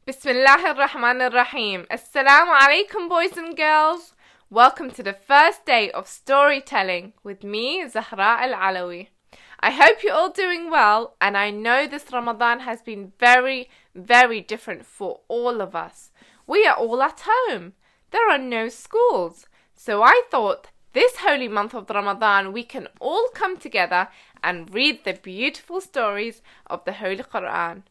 Bismillahir-Rahmanir-Rahim. Assalamu alaikum, boys and girls. Welcome to the first day of storytelling with me, Zahra Al-Alawi. I hope you're all doing well, and I know this Ramadan has been very, very different for all of us. We are all at home. There are no schools. So I thought this holy month of Ramadan we can all come together and read the beautiful stories of the Holy Quran.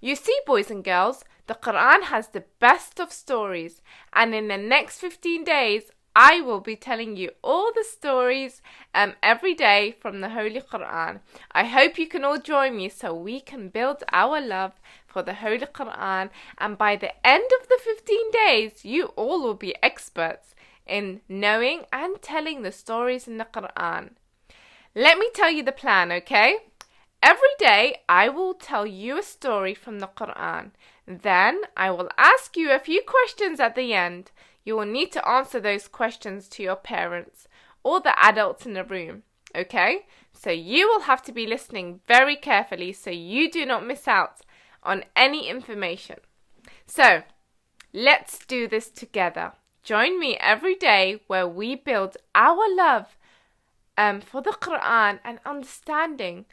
You see, boys and girls, the Quran has the best of stories, and in the next 15 days, I will be telling you all the stories every day from the Holy Quran. I hope you can all join me so we can build our love for the Holy Quran, and by the end of the 15 days, you all will be experts in knowing and telling the stories in the Quran. Let me tell you the plan, okay? Every day, I will tell you a story from the Quran. Then, I will ask you a few questions at the end. You will need to answer those questions to your parents or the adults in the room, okay? So you will have to be listening very carefully so you do not miss out on any information. So, let's do this together. Join me every day where we build our love for the Quran and understanding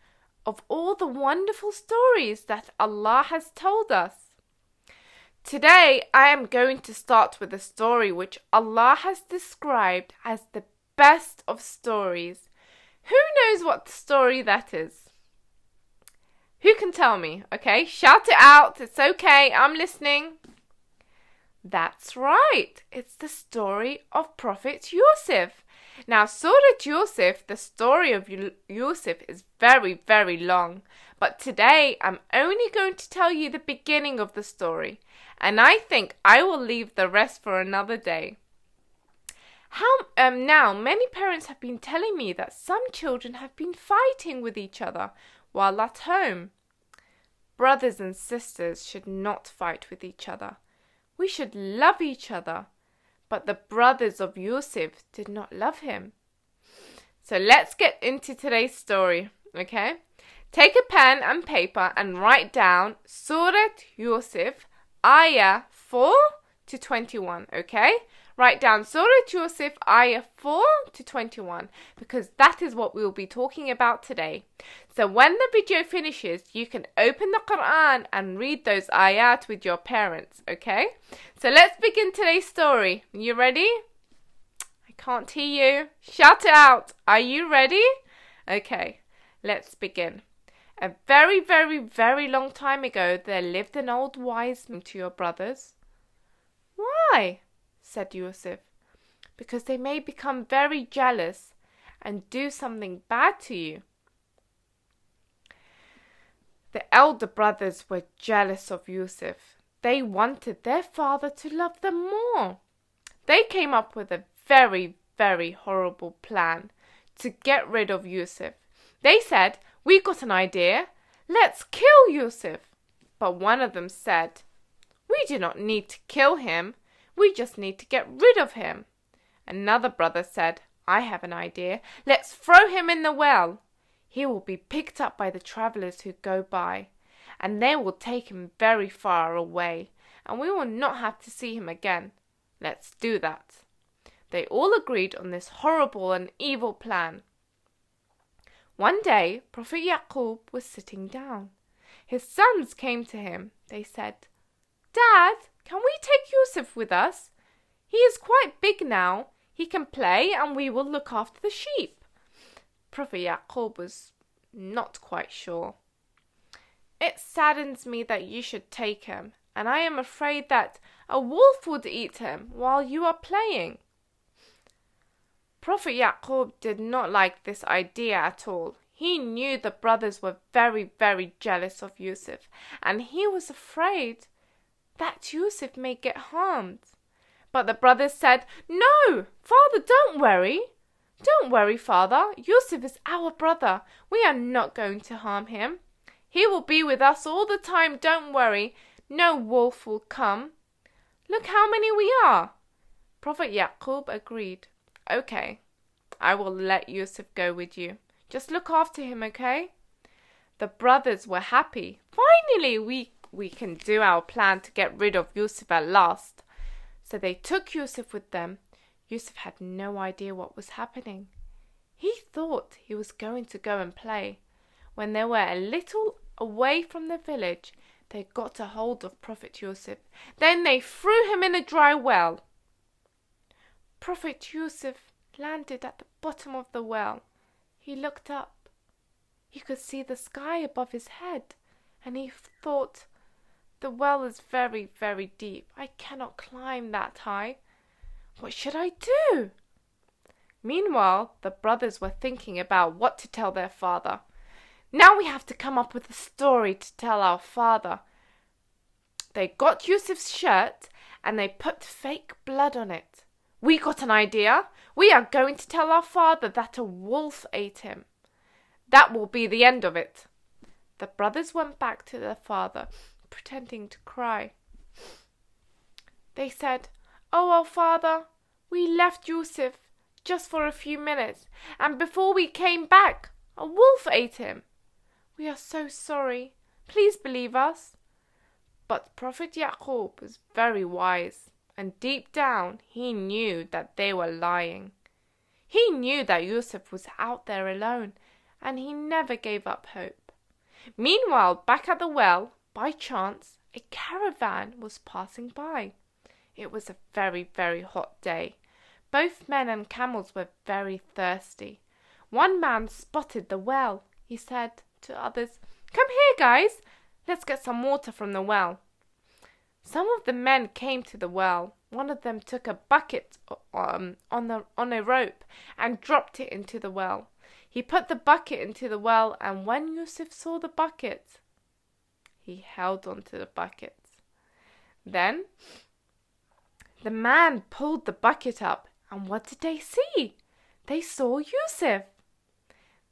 of all the wonderful stories that Allah has told us. Today, I am going to start with a story which Allah has described as the best of stories. Who knows what story that is? Who can tell me? Okay, shout it out. It's okay. I'm listening. That's right. It's the story of Prophet Yusuf. Now, Surah Yusuf, the story of Yusuf is very, very long. But today, I'm only going to tell you the beginning of the story. And I think I will leave the rest for another day. Now, many parents have been telling me that some children have been fighting with each other while at home. Brothers and sisters should not fight with each other. We should love each other. But the brothers of Yusuf did not love him. So let's get into today's story, okay? Take a pen and paper and write down Surah Yusuf, Ayah 4 to 21, okay? Write down Surah Yusuf, Ayah 4 to 21, because that is what we will be talking about today. So when the video finishes, you can open the Quran and read those ayat with your parents, okay? So let's begin today's story. You ready? I can't hear you. Shout it out. Are you ready? Okay, let's begin. A very, very, very long time ago, there lived an old wise man to your brothers. Why? Said Yusuf. Because they may become very jealous and do something bad to you. The elder brothers were jealous of Yusuf. They wanted their father to love them more. They came up with a very, very horrible plan to get rid of Yusuf. They said, "We got an idea. Let's kill Yusuf." But one of them said, "We do not need to kill him. We just need to get rid of him." Another brother said, "I have an idea. Let's throw him in the well. He will be picked up by the travellers who go by, and they will take him very far away, and we will not have to see him again. Let's do that." They all agreed on this horrible and evil plan. One day, Prophet Yaqub was sitting down. His sons came to him. They said, "Dad, can we take Yusuf with us? He is quite big now. He can play and we will look after the sheep." Prophet Yaqub was not quite sure. "It saddens me that you should take him, and I am afraid that a wolf would eat him while you are playing." Prophet Yaqub did not like this idea at all. He knew the brothers were very, very jealous of Yusuf, and he was afraid that Yusuf may get harmed. But the brothers said, "No, Father, don't worry. Don't worry, Father. Yusuf is our brother. We are not going to harm him. He will be with us all the time. Don't worry. No wolf will come. Look how many we are." Prophet Yaqub agreed. "Okay, I will let Yusuf go with you. Just look after him, okay?" The brothers were happy. "Finally, we we can do our plan to get rid of Yusuf at last. So they took Yusuf with them. Yusuf had no idea what was happening. He thought he was going to go and play. When they were a little away from the village, they got a hold of Prophet Yusuf. Then they threw him in a dry well. Prophet Yusuf landed at the bottom of the well. He looked up. He could see the sky above his head, and he thought, the well is very, very deep. I cannot climb that high. What should I do? Meanwhile, the brothers were thinking about what to tell their father. Now we have to come up with a story to tell our father. They got Yusuf's shirt and they put fake blood on it. We got an idea. We are going to tell our father that a wolf ate him. That will be the end of it. The brothers went back to their father, pretending to cry. They said, "Oh, our father, we left Yusuf just for a few minutes, and before we came back, a wolf ate him. We are so sorry. Please believe us." But Prophet Yaqub was very wise, and deep down he knew that they were lying. He knew that Yusuf was out there alone, and he never gave up hope. Meanwhile, back at the well, by chance, a caravan was passing by. It was a very, very hot day. Both men and camels were very thirsty. One man spotted the well. He said to others, "Come here, guys. Let's get some water from the well." Some of the men came to the well. One of them took a bucket on a rope and dropped it into the well. He put the bucket into the well, and when Yusuf saw the bucket, he held onto the bucket. Then the man pulled the bucket up, and what did they see? They saw Yusuf.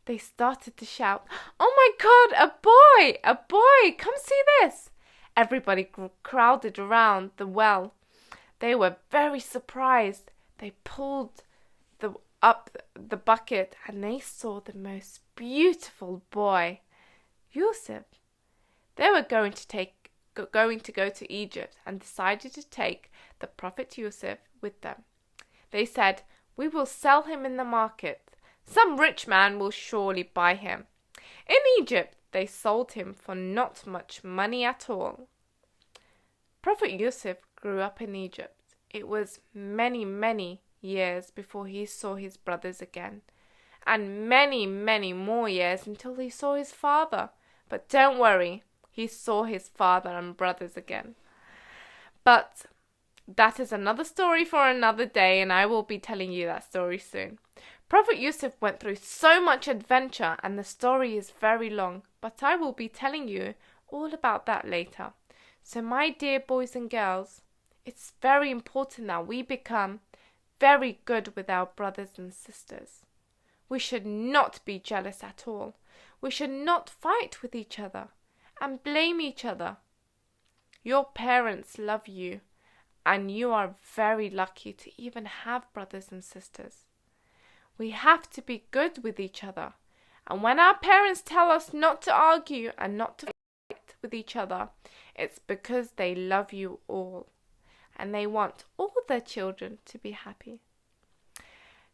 They started to shout, "Oh my God, a boy! A boy! Come see this!" Everybody crowded around the well. They were very surprised. They pulled up the bucket, and they saw the most beautiful boy, Yusuf. They were going to go to Egypt and decided to take the Prophet Yusuf with them. They said, "We will sell him in the market. Some rich man will surely buy him." In Egypt, they sold him for not much money at all. Prophet Yusuf grew up in Egypt. It was many, many years before he saw his brothers again, and many, many more years until he saw his father. But don't worry, he saw his father and brothers again. But that is another story for another day, and I will be telling you that story soon. Prophet Yusuf went through so much adventure, and the story is very long, but I will be telling you all about that later. So my dear boys and girls, it's very important that we become very good with our brothers and sisters. We should not be jealous at all. We should not fight with each other and blame each other. Your parents love you, and you are very lucky to even have brothers and sisters. We have to be good with each other. And when our parents tell us not to argue and not to fight with each other, it's because they love you all, and they want all their children to be happy.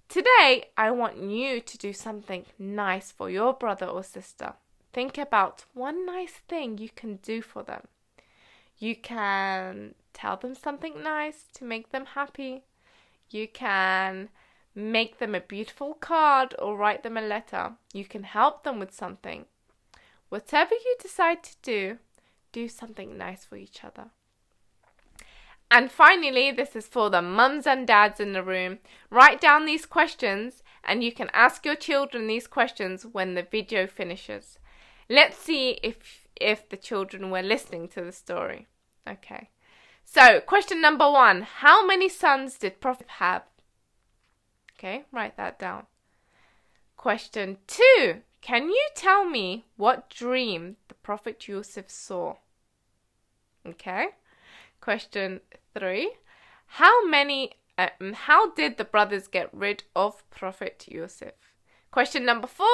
Today, I want you to do something nice for your brother or sister. Think about one nice thing you can do for them. You can tell them something nice to make them happy. You can make them a beautiful card or write them a letter. You can help them with something. Whatever you decide to do something nice for each other. And finally, this is for the mums and dads in the room. Write down these questions, and you can ask your children these questions when the video finishes. Let's see if the children were listening to the story. Okay. So, question number 1. How many sons did Prophet have? Okay, write that down. Question 2. Can you tell me what dream the Prophet Yusuf saw? Okay. Question 3. How did the brothers get rid of Prophet Yusuf? Question number 4.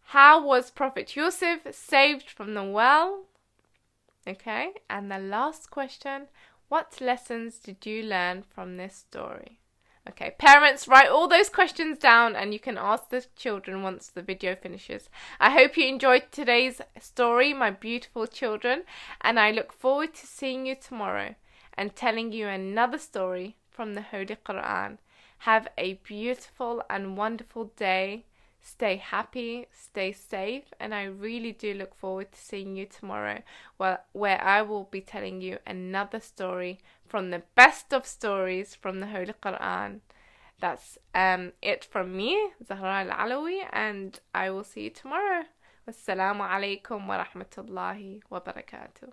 How was Prophet Yusuf saved from the well? Okay, and the last question, what lessons did you learn from this story? Okay, parents, write all those questions down and you can ask the children once the video finishes. I hope you enjoyed today's story, my beautiful children, and I look forward to seeing you tomorrow and telling you another story from the Holy Quran. Have a beautiful and wonderful day. Stay happy, stay safe, and I really do look forward to seeing you tomorrow, where I will be telling you another story from the best of stories from the Holy Quran. That's it from me, Zahra Al-Alawi, and I will see you tomorrow. Wassalamu alaikum wa rahmatullahi wa barakatuh.